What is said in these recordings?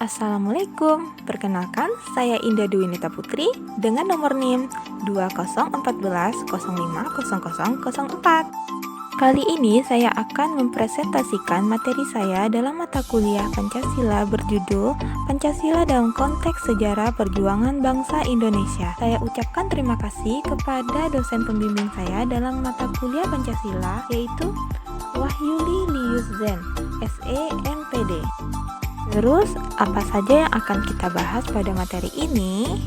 Assalamualaikum, perkenalkan saya Indah Dwinita Putri dengan nomor NIM 2014050004. Kali ini saya akan mempresentasikan materi saya dalam mata kuliah Pancasila berjudul Pancasila dalam Konteks Sejarah Perjuangan Bangsa Indonesia. Saya ucapkan terima kasih kepada dosen pembimbing saya dalam mata kuliah Pancasila, yaitu Wahyuli Liuzzen, SE MPD. Terus, apa saja yang akan kita bahas pada materi ini?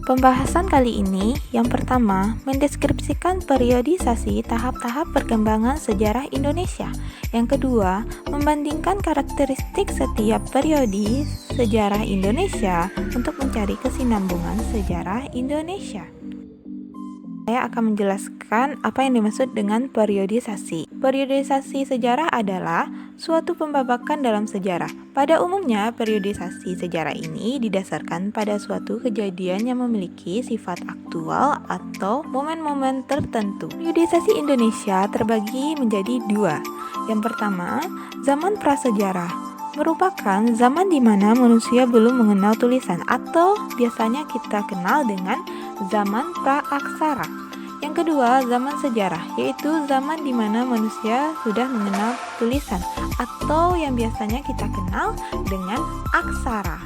Pembahasan kali ini, yang pertama, mendeskripsikan periodisasi tahap-tahap perkembangan sejarah Indonesia. Yang kedua, membandingkan karakteristik setiap periode sejarah Indonesia untuk mencari kesinambungan sejarah Indonesia. Saya akan menjelaskan apa yang dimaksud dengan periodisasi. Periodisasi sejarah adalah suatu pembabakan dalam sejarah. Pada umumnya, periodisasi sejarah ini didasarkan pada suatu kejadian yang memiliki sifat aktual atau momen-momen tertentu. Periodisasi Indonesia terbagi menjadi dua. Yang pertama, zaman prasejarah merupakan zaman di mana manusia belum mengenal tulisan atau biasanya kita kenal dengan zaman praaksara. Yang kedua, zaman sejarah, yaitu zaman di mana manusia sudah mengenal tulisan atau yang biasanya kita kenal dengan aksara.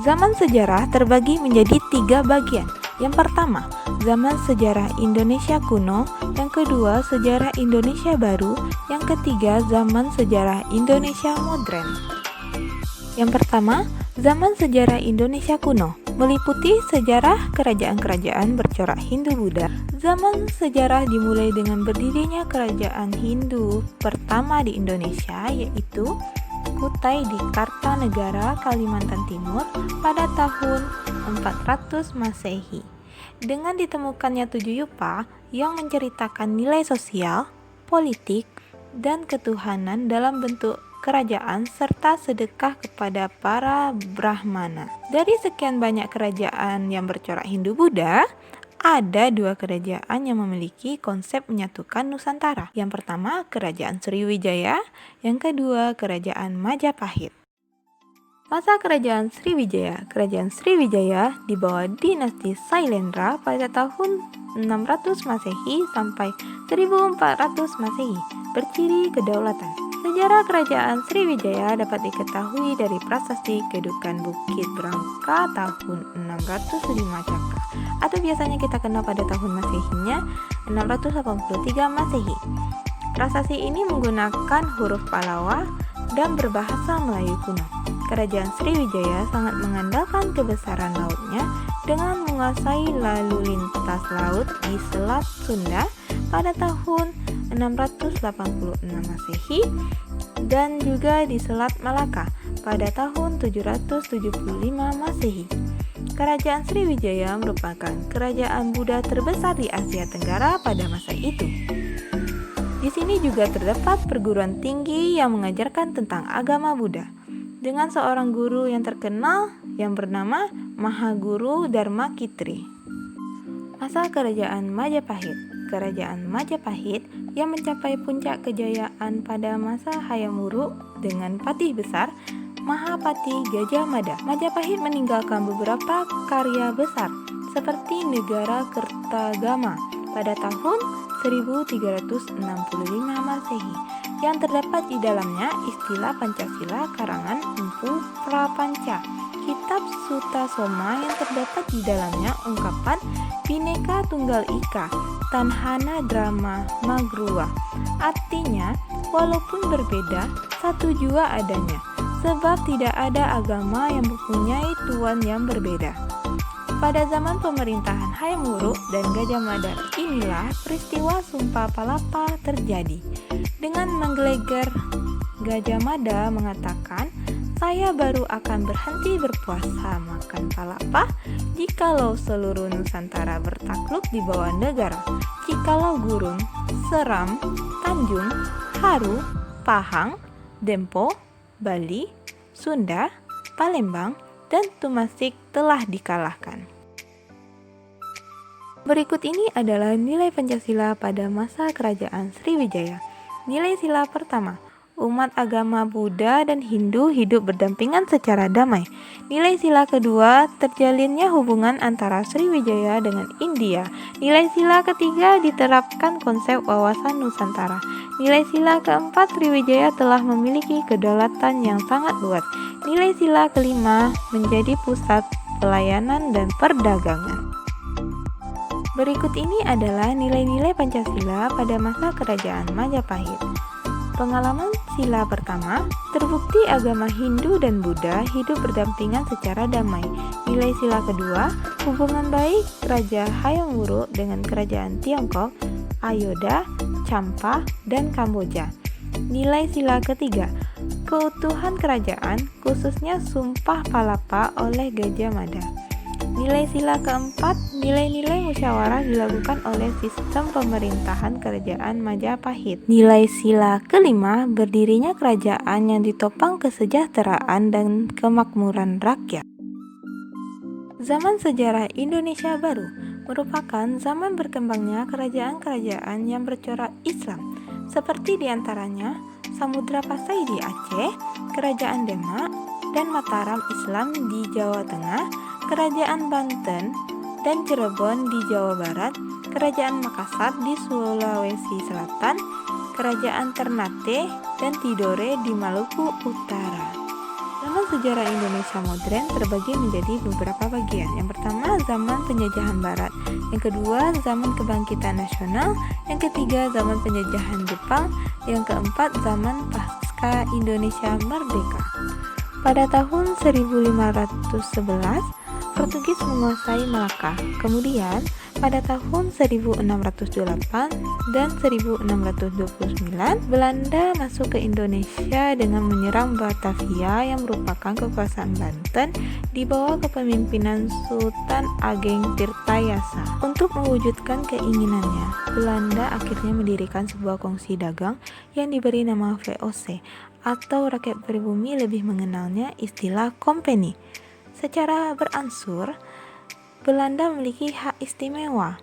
Zaman sejarah terbagi menjadi tiga bagian. Yang pertama, zaman sejarah Indonesia kuno. Yang kedua, sejarah Indonesia baru. Yang ketiga, zaman sejarah Indonesia modern. Yang pertama, zaman sejarah Indonesia kuno meliputi sejarah kerajaan-kerajaan bercorak Hindu-Buddha. Zaman sejarah dimulai dengan berdirinya kerajaan Hindu pertama di Indonesia, yaitu Kutai di Kartanegara, Kalimantan Timur pada tahun 400 Masehi. Dengan ditemukannya 7 yupa yang menceritakan nilai sosial, politik, dan ketuhanan dalam bentuk kerajaan serta sedekah kepada para Brahmana. Dari sekian banyak kerajaan yang bercorak Hindu-Buddha, ada dua kerajaan yang memiliki konsep menyatukan Nusantara. Yang pertama, Kerajaan Sriwijaya, yang kedua, Kerajaan Majapahit. Masa Kerajaan Sriwijaya. Kerajaan Sriwijaya di bawah dinasti Sailendra pada tahun 600 Masehi sampai 1400 Masehi, berciri kedaulatan. Sejarah Kerajaan Sriwijaya dapat diketahui dari prasasti Kedukan Bukit Brangka tahun 605 Caka, atau biasanya kita kenal pada tahun Masehinya 683 Masehi. Prasasti ini menggunakan huruf Pallawa dan berbahasa Melayu kuno. Kerajaan Sriwijaya sangat mengandalkan kebesaran lautnya dengan menguasai lalu lintas laut di Selat Sunda pada tahun 686 Masehi dan juga di Selat Malaka pada tahun 775 Masehi. Kerajaan Sriwijaya merupakan kerajaan Buddha terbesar di Asia Tenggara pada masa itu. Di sini juga terdapat perguruan tinggi yang mengajarkan tentang agama Buddha dengan seorang guru yang terkenal yang bernama Mahaguru Dharmakitri. Masa Kerajaan Majapahit. Kerajaan Majapahit yang mencapai puncak kejayaan pada masa Hayam Wuruk dengan patih besar Mahapati Gajah Mada. Majapahit meninggalkan beberapa karya besar seperti Negara Kertagama pada tahun 1365 Masehi yang terdapat di dalamnya istilah Pancasila karangan Empu Prapanca. Kitab Sutasoma yang terdapat di dalamnya ungkapan Bhinneka Tunggal Ika, Tanhana Drama Magruwa. Artinya, walaupun berbeda, satu jua adanya, sebab tidak ada agama yang mempunyai tuan yang berbeda. Pada zaman pemerintahan Hayam Wuruk dan Gajah Mada inilah peristiwa Sumpah Palapa terjadi. Dengan menggelegar, Gajah Mada mengatakan, "Saya baru akan berhenti berpuasa makan palapa jikalau seluruh Nusantara bertakluk di bawah negara. Jikalau Gurun, Seram, Tanjung, Haru, Pahang, Dempo, Bali, Sunda, Palembang, dan Tumasik telah dikalahkan." Berikut ini adalah nilai Pancasila pada masa Kerajaan Sriwijaya. Nilai sila pertama, umat agama Buddha dan Hindu hidup berdampingan secara damai. Nilai sila kedua, terjalinnya hubungan antara Sriwijaya dengan India. Nilai sila ketiga, diterapkan konsep wawasan Nusantara. Nilai sila keempat, Sriwijaya telah memiliki kedaulatan yang sangat luas. Nilai sila kelima, menjadi pusat pelayanan dan perdagangan. Berikut ini adalah nilai-nilai Pancasila pada masa Kerajaan Majapahit. Pengalaman sila pertama, terbukti agama Hindu dan Buddha hidup berdampingan secara damai. Nilai sila kedua, hubungan baik Raja Hayam Wuruk dengan Kerajaan Tiongkok, Ayodhya, Champa, dan Kamboja. Nilai sila ketiga, keutuhan kerajaan, khususnya Sumpah Palapa oleh Gajah Mada. Nilai sila keempat, nilai-nilai musyawarah dilakukan oleh sistem pemerintahan Kerajaan Majapahit. Nilai sila kelima, berdirinya kerajaan yang ditopang kesejahteraan dan kemakmuran rakyat. Zaman sejarah Indonesia Baru merupakan zaman berkembangnya kerajaan-kerajaan yang bercorak Islam, seperti diantaranya Samudra Pasai di Aceh, Kerajaan Demak, dan Mataram Islam di Jawa Tengah, Kerajaan Banten dan Cirebon di Jawa Barat, Kerajaan Makassar di Sulawesi Selatan, Kerajaan Ternate dan Tidore di Maluku Utara. Zaman sejarah Indonesia modern terbagi menjadi beberapa bagian. Yang pertama, zaman penjajahan Barat. Yang kedua, zaman kebangkitan nasional. Yang ketiga, zaman penjajahan Jepang. Yang keempat, zaman pasca Indonesia merdeka. Pada tahun 1511, Portugis menguasai Malaka. Kemudian, pada tahun 1608 dan 1629, Belanda masuk ke Indonesia dengan menyerang Batavia yang merupakan kekuasaan Banten di bawah kepemimpinan Sultan Ageng Tirtayasa. Untuk mewujudkan keinginannya, Belanda akhirnya mendirikan sebuah kongsi dagang yang diberi nama VOC, atau rakyat pribumi lebih mengenalnya istilah company. Secara beransur, Belanda memiliki hak istimewa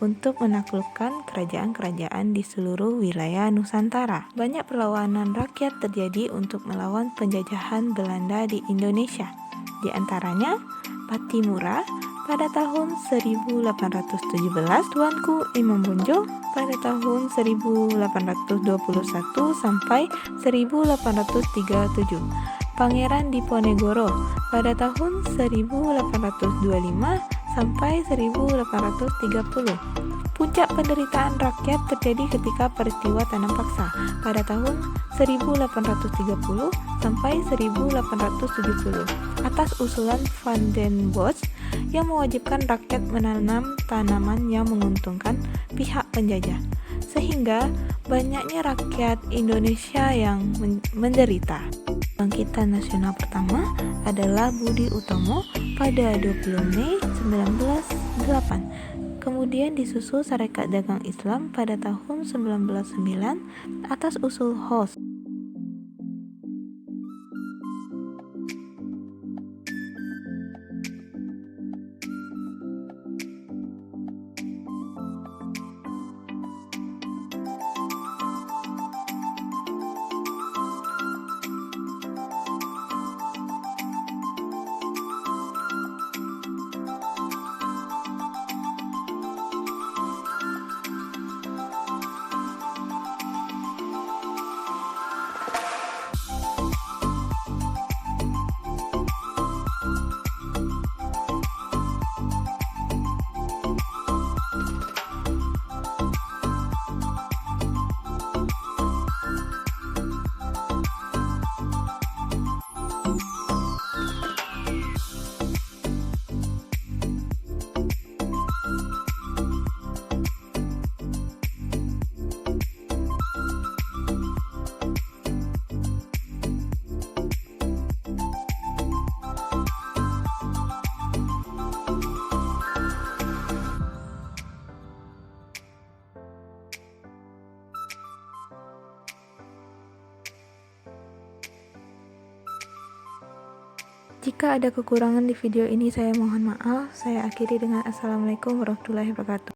untuk menaklukkan kerajaan-kerajaan di seluruh wilayah Nusantara. Banyak perlawanan rakyat terjadi untuk melawan penjajahan Belanda di Indonesia. Di antaranya, Patimura pada tahun 1817, Tuanku Imam Bonjol pada tahun 1821 sampai 1837. Pangeran Diponegoro pada tahun 1825 sampai 1830. Puncak penderitaan rakyat terjadi ketika peristiwa tanam paksa pada tahun 1830 sampai 1870 atas usulan Van den Bosch yang mewajibkan rakyat menanam tanaman yang menguntungkan pihak penjajah, sehingga banyaknya rakyat Indonesia yang menderita. Kebangkitan nasional pertama adalah Budi Utomo pada 20 Mei 1908. Kemudian disusul Sarekat Dagang Islam pada tahun 1909 atas usul Hos. Jika ada kekurangan di video ini, saya mohon maaf. Saya akhiri dengan Assalamualaikum warahmatullahi wabarakatuh.